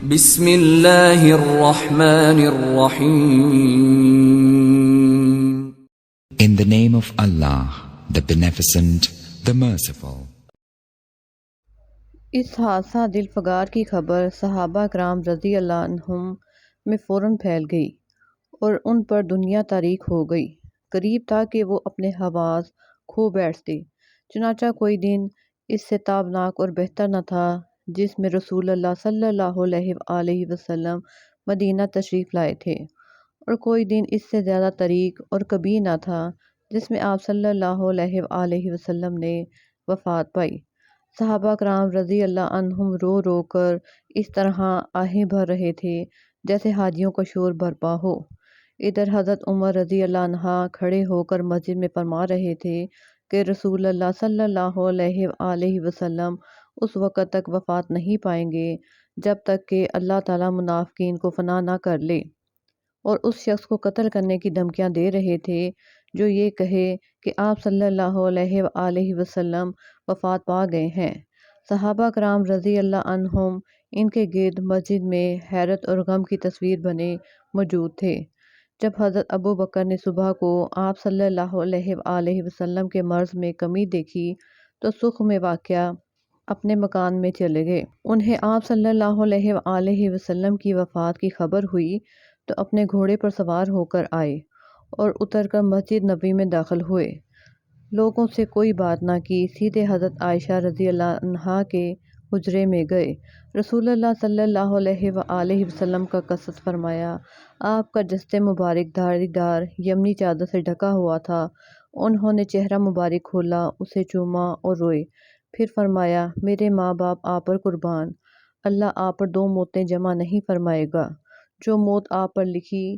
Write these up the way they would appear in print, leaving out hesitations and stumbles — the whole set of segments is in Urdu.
بسم اللہ الرحمن الرحیم. In the name of Allah, the Beneficent, the Merciful. اس حادثہ دل فگار کی خبر صحابہ کرام رضی اللہ عنہم میں فوراً پھیل گئی اور ان پر دنیا تاریک ہو گئی۔ قریب تھا کہ وہ اپنے حواس کھو بیٹھتے۔ چنانچہ کوئی دن اس سے تابناک اور بہتر نہ تھا جس میں رسول اللہ صلی اللہ علیہ وآلہ وسلم مدینہ تشریف لائے تھے، اور کوئی دن اس سے زیادہ طریق اور کبیر نہ تھا جس میں آپ صلی اللہ علیہ وآلہ وسلم نے وفات پائی۔ صحابہ کرام رضی اللہ عنہم رو رو کر اس طرح آہیں بھر رہے تھے جیسے حاجیوں کا شور برپا ہو۔ ادھر حضرت عمر رضی اللہ عنہ کھڑے ہو کر مسجد میں فرما رہے تھے کہ رسول اللہ صلی اللہ علیہ وآلہ وسلم اس وقت تک وفات نہیں پائیں گے جب تک کہ اللہ تعالیٰ منافقین کو فنا نہ کر لے، اور اس شخص کو قتل کرنے کی دھمکیاں دے رہے تھے جو یہ کہے کہ آپ صلی اللہ علیہ وآلہ وسلم وفات پا گئے ہیں۔ صحابہ کرام رضی اللہ عنہم ان کے گرد مسجد میں حیرت اور غم کی تصویر بنے موجود تھے۔ جب حضرت ابو بکر نے صبح کو آپ صلی اللہ علیہ وآلہ وسلم کے مرض میں کمی دیکھی تو سکھ میں واقع اپنے مکان میں چلے گئے۔ انہیں آپ صلی اللہ علیہ وآلہ وسلم کی وفات کی خبر ہوئی تو اپنے گھوڑے پر سوار ہو کر آئے اور اتر کر مسجد نبوی میں داخل ہوئے۔ لوگوں سے کوئی بات نہ کی، سیدھے حضرت عائشہ رضی اللہ عنہا کے حجرے میں گئے۔ رسول اللہ صلی اللہ علیہ وآلہ وسلم کا قصد فرمایا۔ آپ کا جسد مبارک دھاری دار یمنی چادر سے ڈھکا ہوا تھا۔ انہوں نے چہرہ مبارک کھولا، اسے چوما اور روئے۔ پھر فرمایا، میرے ماں باپ آپ پر قربان، اللہ آپ پر دو موتیں جمع نہیں فرمائے گا۔ جو موت آپ پر لکھی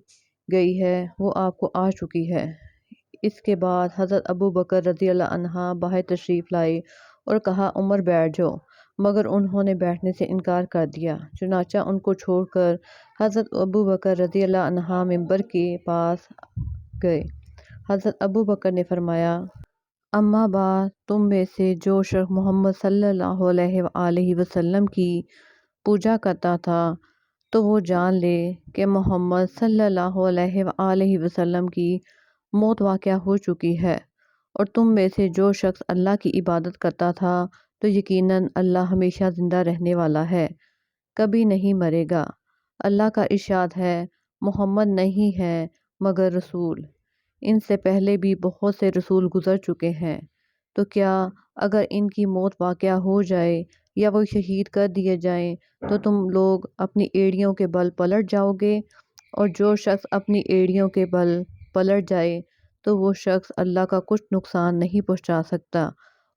گئی ہے وہ آپ کو آ چکی ہے۔ اس کے بعد حضرت ابو بکر رضی اللہ عنہ باہر تشریف لائے اور کہا، عمر بیٹھ جاؤ، مگر انہوں نے بیٹھنے سے انکار کر دیا۔ چنانچہ ان کو چھوڑ کر حضرت ابو بکر رضی اللہ عنہ منبر کے پاس گئے۔ حضرت ابو بکر نے فرمایا، اما بعد، تم میں سے جو شخص محمد صلی اللہ علیہ وآلہ وسلم کی پوجا کرتا تھا تو وہ جان لے کہ محمد صلی اللہ علیہ وآلہ وسلم کی موت واقع ہو چکی ہے، اور تم میں سے جو شخص اللہ کی عبادت کرتا تھا تو یقیناً اللہ ہمیشہ زندہ رہنے والا ہے، کبھی نہیں مرے گا۔ اللہ کا ارشاد ہے، محمد نہیں ہے مگر رسول، ان سے پہلے بھی بہت سے رسول گزر چکے ہیں، تو کیا اگر ان کی موت واقع ہو جائے یا وہ شہید کر دیے جائیں تو تم لوگ اپنی ایڑیوں کے بل پلٹ جاؤ گے؟ اور جو شخص اپنی ایڑیوں کے بل پلٹ جائے تو وہ شخص اللہ کا کچھ نقصان نہیں پہنچا سکتا،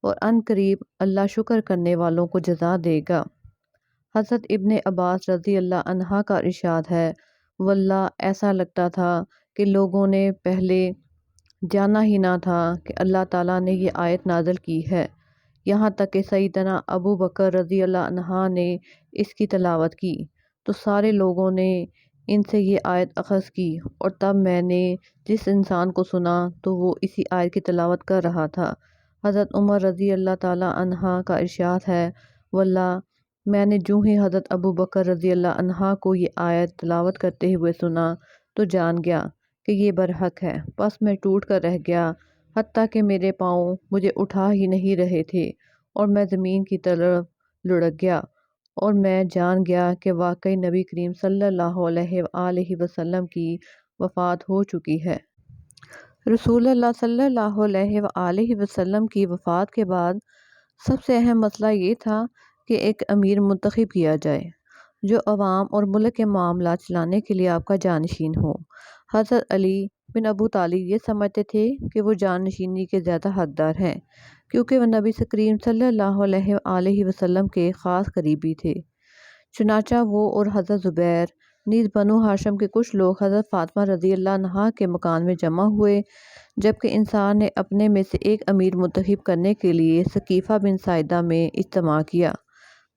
اور ان قریب اللہ شکر کرنے والوں کو جزا دے گا۔ حضرت ابن عباس رضی اللہ عنہ کا ارشاد ہے، واللہ ایسا لگتا تھا کہ لوگوں نے پہلے جانا ہی نہ تھا کہ اللہ تعالیٰ نے یہ آیت نازل کی ہے، یہاں تک کہ سیدنا ابو بکر رضی اللہ عنہ نے اس کی تلاوت کی تو سارے لوگوں نے ان سے یہ آیت اخذ کی، اور تب میں نے جس انسان کو سنا تو وہ اسی آیت کی تلاوت کر رہا تھا۔ حضرت عمر رضی اللہ تعالیٰ عنہ کا ارشاد ہے، واللہ میں نے جو ہی حضرت ابو بکر رضی اللہ عنہ کو یہ آیت تلاوت کرتے ہوئے سنا تو جان گیا کہ یہ برحق ہے، پس میں ٹوٹ کر رہ گیا، حتیٰ کہ میرے پاؤں مجھے اٹھا ہی نہیں رہے تھے، اور میں زمین کی طرف لڑک گیا، اور میں جان گیا کہ واقعی نبی کریم صلی اللہ علیہ وآلہ وسلم کی وفات ہو چکی ہے۔ رسول اللہ صلی اللہ علیہ وآلہ وسلم کی وفات کے بعد سب سے اہم مسئلہ یہ تھا کہ ایک امیر منتخب کیا جائے جو عوام اور ملک کے معاملات چلانے کے لیے آپ کا جانشین ہو۔ حضرت علی بن ابو طالب یہ سمجھتے تھے کہ وہ جانشینی کے زیادہ حقدار ہیں، کیونکہ وہ نبی کریم صلی اللہ علیہ وآلہ وسلم کے خاص قریبی تھے۔ چنانچہ وہ اور حضرت زبیر نیز بنو ہاشم کے کچھ لوگ حضرت فاطمہ رضی اللہ عنہا کے مکان میں جمع ہوئے، جبکہ انصار نے اپنے میں سے ایک امیر منتخب کرنے کے لیے ثقیفہ بن ساعدہ میں اجتماع کیا۔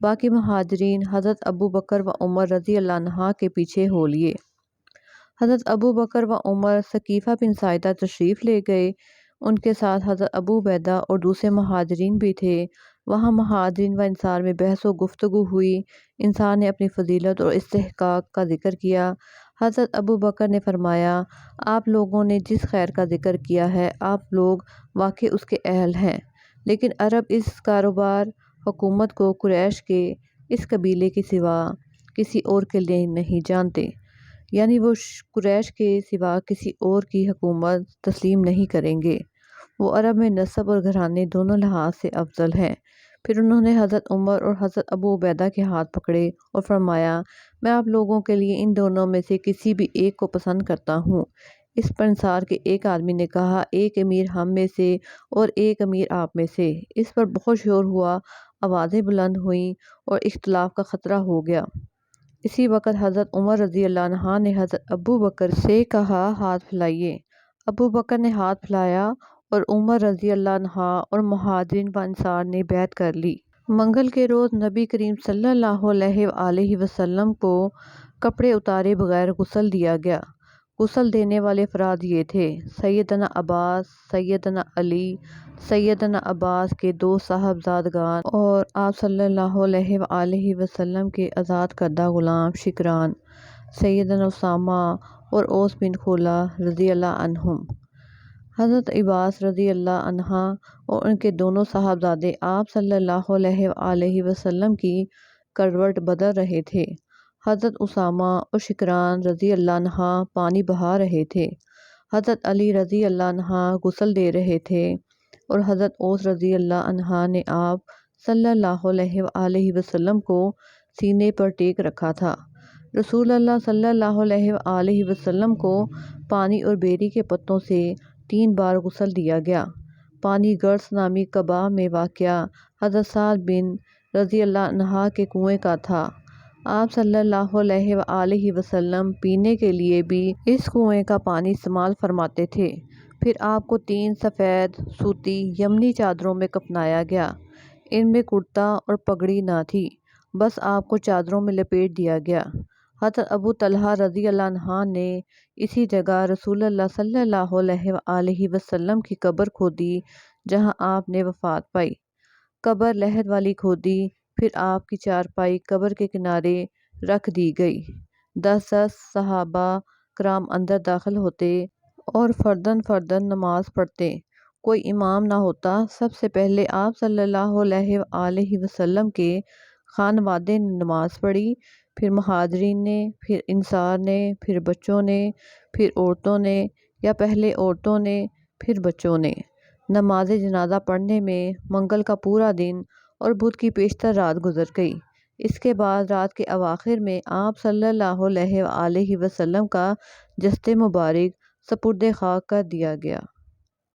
باقی مہاجرین حضرت ابو بکر و عمر رضی اللہ عنہا کے پیچھے ہو لیے۔ حضرت ابو بکر و عمر ثقیفہ بن ساعدہ تشریف لے گئے، ان کے ساتھ حضرت ابو عبیدہ اور دوسرے مہاجرین بھی تھے۔ وہاں مہاجرین و انصار میں بحث و گفتگو ہوئی۔ انصار نے اپنی فضیلت اور استحقاق کا ذکر کیا۔ حضرت ابو بکر نے فرمایا، آپ لوگوں نے جس خیر کا ذکر کیا ہے آپ لوگ واقعی اس کے اہل ہیں، لیکن عرب اس کاروبار حکومت کو قریش کے اس قبیلے کے سوا کسی اور کے لیے نہیں جانتے، یعنی وہ قریش کے سوا کسی اور کی حکومت تسلیم نہیں کریں گے۔ وہ عرب میں نسب اور گھرانے دونوں لحاظ سے افضل ہیں۔ پھر انہوں نے حضرت عمر اور حضرت ابو عبیدہ کے ہاتھ پکڑے اور فرمایا، میں آپ لوگوں کے لیے ان دونوں میں سے کسی بھی ایک کو پسند کرتا ہوں۔ اس پر انصار کے ایک آدمی نے کہا، ایک امیر ہم میں سے اور ایک امیر آپ میں سے۔ اس پر بہت شور ہوا، آوازیں بلند ہوئیں اور اختلاف کا خطرہ ہو گیا۔ اسی وقت حضرت عمر رضی اللہ عنہ نے حضرت ابو بکر سے کہا، ہاتھ پھیلائیے۔ ابو بکر نے ہاتھ پھیلایا اور عمر رضی اللہ عنہ اور مہاجرین و انصار نے بیعت کر لی۔ منگل کے روز نبی کریم صلی اللہ علیہ وآلہ وسلم کو کپڑے اتارے بغیر غسل دیا گیا۔ غسل دینے والے افراد یہ تھے: سیدنا عباس، سیدنا علی، سیدنا عباس کے دو صاحبزادگان اور آپ صلی اللہ علیہ وآلہ وسلم کے آزاد کردہ غلام شکران، سیدنا اسامہ اور اوس بن خولہ رضی اللہ عنہم۔ حضرت عباس رضی اللہ عنہ اور ان کے دونوں صاحبزادے آپ صلی اللہ علیہ وآلہ وسلم کی کروٹ بدل رہے تھے۔ حضرت اسامہ اور شکران رضی اللہ عنہ پانی بہا رہے تھے۔ حضرت علی رضی اللہ عنہ غسل دے رہے تھے اور حضرت اوس رضی اللہ عنہ نے آپ صلی اللہ علیہ وآلہ وسلم کو سینے پر ٹیک رکھا تھا۔ رسول اللہ صلی اللہ علیہ وآلہ وسلم کو پانی اور بیری کے پتوں سے 3 بار غسل دیا گیا۔ پانی گرس نامی قباء میں واقع حضرت سعد بن رضی اللہ عنہ کے کنویں کا تھا۔ آپ صلی اللہ علیہ وآلہ وسلم پینے کے لیے بھی اس کنویں کا پانی استعمال فرماتے تھے۔ پھر آپ کو 3 سفید سوتی یمنی چادروں میں کفنایا گیا۔ ان میں کرتا اور پگڑی نہ تھی، بس آپ کو چادروں میں لپیٹ دیا گیا۔ حضرت ابو طلحہ رضی اللہ عنہ نے اسی جگہ رسول اللہ صلی اللہ علیہ وآلہ وسلم کی قبر کھودی جہاں آپ نے وفات پائی۔ قبر لحد والی کھودی، پھر آپ کی چارپائی قبر کے کنارے رکھ دی گئی۔ 10 صحابہ کرام اندر داخل ہوتے اور فرداً فرداً نماز پڑھتے، کوئی امام نہ ہوتا۔ سب سے پہلے آپ صلی اللہ علیہ وآلہ وسلم کے خانوادے نے نماز پڑھی، پھر مہاجرین نے، پھر انصار نے، پھر بچوں نے، پھر عورتوں نے، یا پہلے عورتوں نے پھر بچوں نے۔ نماز جنازہ پڑھنے میں منگل کا پورا دن اور بدھ کی بیشتر رات گزر گئی۔ اس کے بعد رات کے اواخر میں آپ صلی اللہ علیہ وآلہ وسلم کا جسد مبارک سپرد خاک کر دیا گیا۔